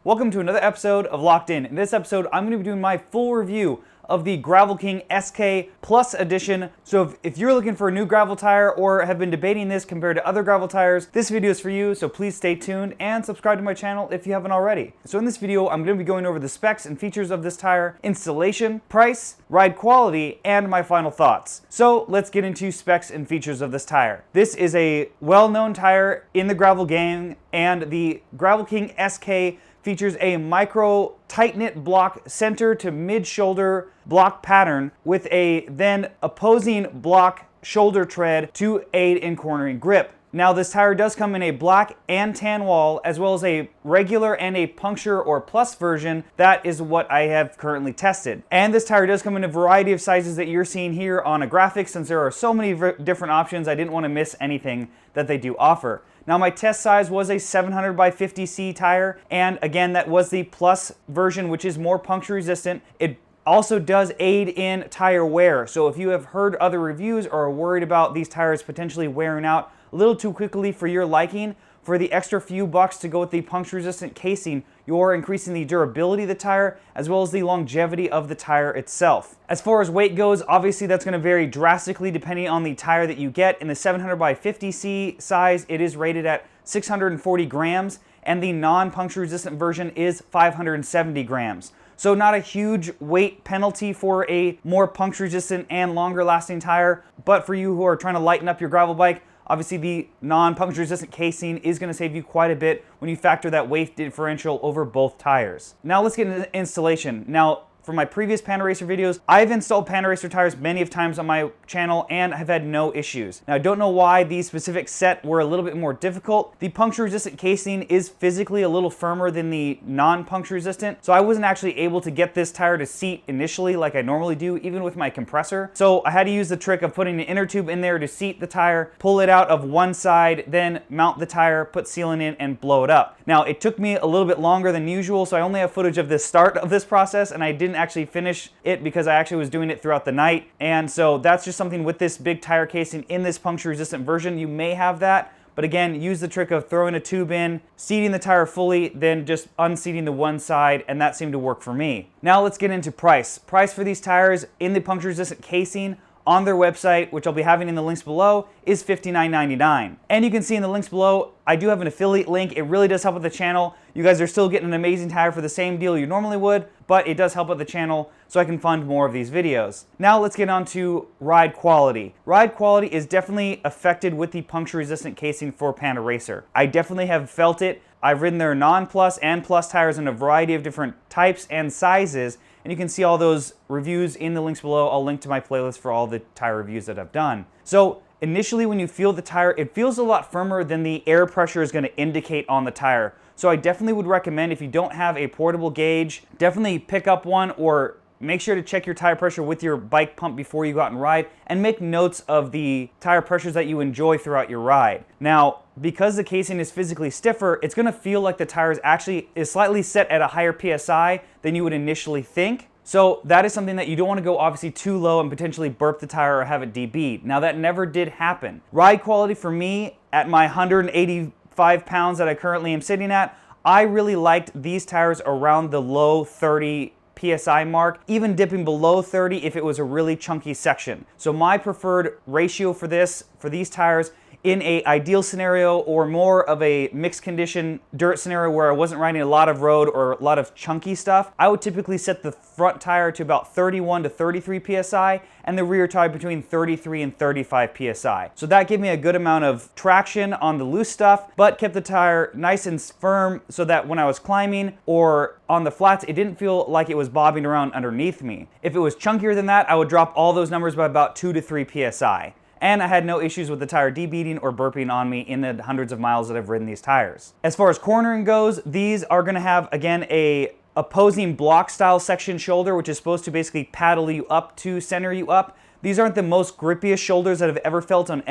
Welcome to another episode of Locked In. In this episode, I'm going to be doing my full review of the Gravel King SK Plus Edition. So if you're looking for a new gravel tire or have been debating this compared to other gravel tires, this video is for you, so please stay tuned and subscribe to my channel if you haven't already. So in this video, I'm going to be going over the specs and features of this tire, installation, price, ride quality, and my final thoughts. So let's get into specs and features of this tire. This is a well-known tire in the gravel game, and the Gravel King SK features a micro tight-knit block center to mid-shoulder block pattern with a then opposing block shoulder tread to aid in cornering grip. Now this tire does come in a black and tan wall, as well as a regular and a puncture or plus version. That is what I have currently tested. And this tire does come in a variety of sizes that you're seeing here on a graphic. Since there are so many different options, I didn't want to miss anything that they do offer. Now my test size was a 700 by 50C tire, and again that was the plus version, which is more puncture resistant. It also does aid in tire wear, so if you have heard other reviews or are worried about these tires potentially wearing out a little too quickly for your liking, for the extra few bucks to go with the puncture resistant casing, you're increasing the durability of the tire as well as the longevity of the tire itself. As far as weight goes, obviously that's going to vary drastically depending on the tire that you get. In the 700 by 50C size, it is rated at 640 grams, and the non-puncture resistant version is 570 grams. So not a huge weight penalty for a more puncture resistant and longer lasting tire, but for you who are trying to lighten up your gravel bike, obviously the non-puncture resistant casing is going to save you quite a bit when you factor that weight differential over both tires. Now let's get into installation. Now, for my previous Panaracer videos, I've installed Panaracer tires many of times on my channel and have had no issues. Now I don't know why these specific set were a little bit more difficult. The puncture resistant casing is physically a little firmer than the non-puncture resistant, so I wasn't actually able to get this tire to seat initially like I normally do, even with my compressor. So I had to use the trick of putting an inner tube in there to seat the tire, pull it out of one side, then mount the tire, put sealant in, and blow it up. Now it took me a little bit longer than usual, so I only have footage of the start of this process, and I didn't actually finish it because I actually was doing it throughout the night. And so that's just something with this big tire casing in this puncture resistant version. You may have that, but again, use the trick of throwing a tube in, seating the tire fully, then just unseating the one side, and that seemed to work for me. Now let's get into price. Price for these tires in the puncture resistant casing on their website, which I'll be having in the links below, is $59.99. And you can see in the links below, I do have an affiliate link. It really does help with the channel. You guys are still getting an amazing tire for the same deal you normally would, but it does help with the channel so I can fund more of these videos. Now let's get on to ride quality. Ride quality is definitely affected with the puncture resistant casing for Panaracer. I definitely have felt it. I've ridden their non-plus and plus tires in a variety of different types and sizes, and you can see all those reviews in the links below. I'll link to my playlist for all the tire reviews that I've done. So initially when you feel the tire, it feels a lot firmer than the air pressure is going to indicate on the tire. So I definitely would recommend, if you don't have a portable gauge, definitely pick up one, or make sure to check your tire pressure with your bike pump before you go out and ride, and make notes of the tire pressures that you enjoy throughout your ride. Now, because the casing is physically stiffer, it's going to feel like the tire is slightly set at a higher PSI than you would initially think. So that is something that you don't want to go obviously too low and potentially burp the tire or have it DB'd. Now that never did happen. Ride quality for me, at my 185 pounds that I currently am sitting at, I really liked these tires around the low 30 PSI mark, even dipping below 30 if it was a really chunky section. So my preferred ratio for these tires, in a ideal scenario or more of a mixed condition dirt scenario where I wasn't riding a lot of road or a lot of chunky stuff, I would typically set the front tire to about 31 to 33 PSI and the rear tire between 33 and 35 PSI. So that gave me a good amount of traction on the loose stuff, but kept the tire nice and firm so that when I was climbing or on the flats, it didn't feel like it was bobbing around underneath me. If it was chunkier than that, I would drop all those numbers by about 2 to 3 PSI. And I had no issues with the tire debeating or burping on me in the hundreds of miles that I've ridden these tires. As far as cornering goes, these are going to have, again, a opposing block style section shoulder, which is supposed to basically paddle you up to center you up. These aren't the most grippiest shoulders that I've ever felt on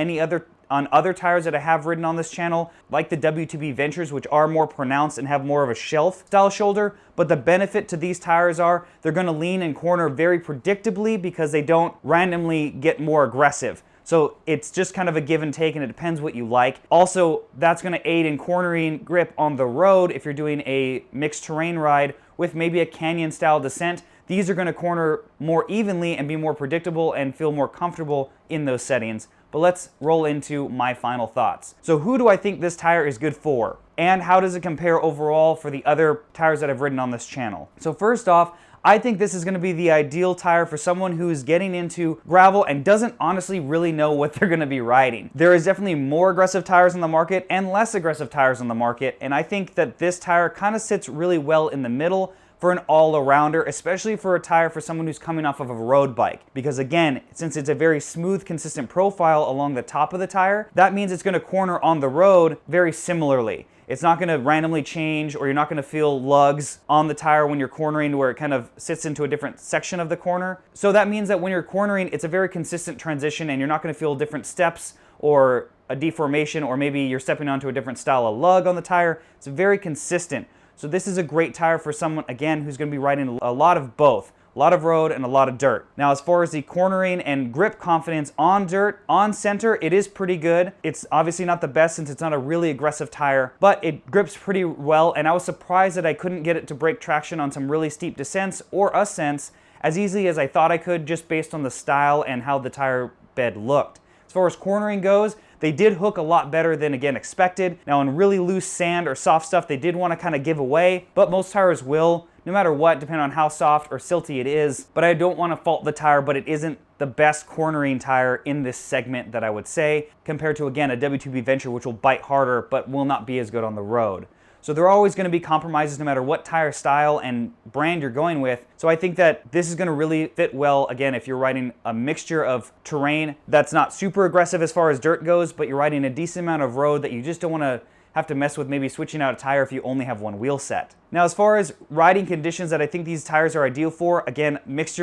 other tires that I have ridden on this channel, like the W2B Ventures, which are more pronounced and have more of a shelf style shoulder. But the benefit to these tires are they're going to lean and corner very predictably because they don't randomly get more aggressive. So it's just kind of a give and take, and it depends what you like. Also, that's going to aid in cornering grip on the road if you're doing a mixed terrain ride with maybe a canyon style descent. These are going to corner more evenly and be more predictable and feel more comfortable in those settings. But let's roll into my final thoughts. So who do I think this tire is good for? And how does it compare overall for the other tires that I've ridden on this channel? So first off, I think this is going to be the ideal tire for someone who's getting into gravel and doesn't honestly really know what they're going to be riding. There is definitely more aggressive tires on the market and less aggressive tires on the market, and I think that this tire kind of sits really well in the middle for an all-arounder, especially for a tire for someone who's coming off of a road bike. Because again, since it's a very smooth, consistent profile along the top of the tire, that means it's going to corner on the road very similarly. It's not going to randomly change, or you're not going to feel lugs on the tire when you're cornering where it kind of sits into a different section of the corner. So that means that when you're cornering, it's a very consistent transition and you're not going to feel different steps or a deformation, or maybe you're stepping onto a different style of lug on the tire. It's very consistent. So this is a great tire for someone, again, who's going to be riding a lot of both. A lot of road and a lot of dirt. Now, as far as the cornering and grip confidence on dirt, on center, it is pretty good. It's obviously not the best since it's not a really aggressive tire, but it grips pretty well, and I was surprised that I couldn't get it to break traction on some really steep descents or ascents as easily as I thought I could, just based on the style and how the tire bed looked. As far as cornering goes, they did hook a lot better than, again, expected. Now, in really loose sand or soft stuff, they did want to kind of give away, but most tires will, no matter what, depending on how soft or silty it is. But I don't want to fault the tire, but it isn't the best cornering tire in this segment that I would say, compared to, again, a W2B Venture, which will bite harder, but will not be as good on the road. So there are always going to be compromises no matter what tire style and brand you're going with. So I think that this is going to really fit well, again, if you're riding a mixture of terrain that's not super aggressive as far as dirt goes, but you're riding a decent amount of road that you just don't want to have to mess with maybe switching out a tire if you only have one wheel set. Now, as far as riding conditions that I think these tires are ideal for, again, mixed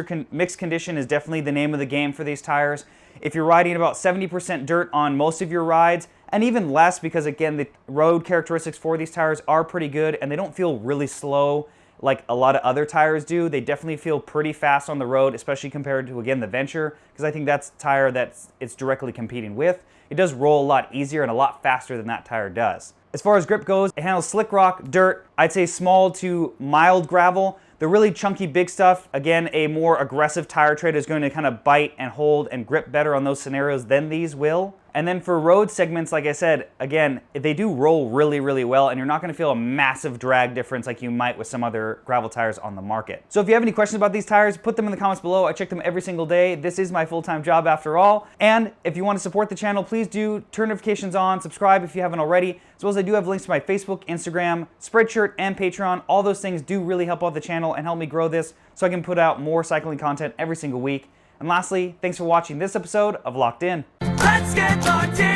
condition is definitely the name of the game for these tires. If you're riding about 70% dirt on most of your rides, and even less, because again, the road characteristics for these tires are pretty good and they don't feel really slow like a lot of other tires do. They definitely feel pretty fast on the road, especially compared to, again, the Venture, because I think that's a tire that it's directly competing with. It does roll a lot easier and a lot faster than that tire does. As far as grip goes, it handles slick rock, dirt, I'd say small to mild gravel. The really chunky big stuff, again, a more aggressive tire tread is going to kind of bite and hold and grip better on those scenarios than these will. And then for road segments, like I said, again, they do roll really, really well, and you're not going to feel a massive drag difference like you might with some other gravel tires on the market. So if you have any questions about these tires, put them in the comments below. I check them every single day. This is my full-time job after all. And if you want to support the channel, please do turn notifications on, subscribe if you haven't already, as well as I do have links to my Facebook, Instagram, Spreadshirt, and Pateron. All those things do really help out the channel and help me grow this so I can put out more cycling content every single week. And lastly, thanks for watching this episode of Locked In. Let's get locked in.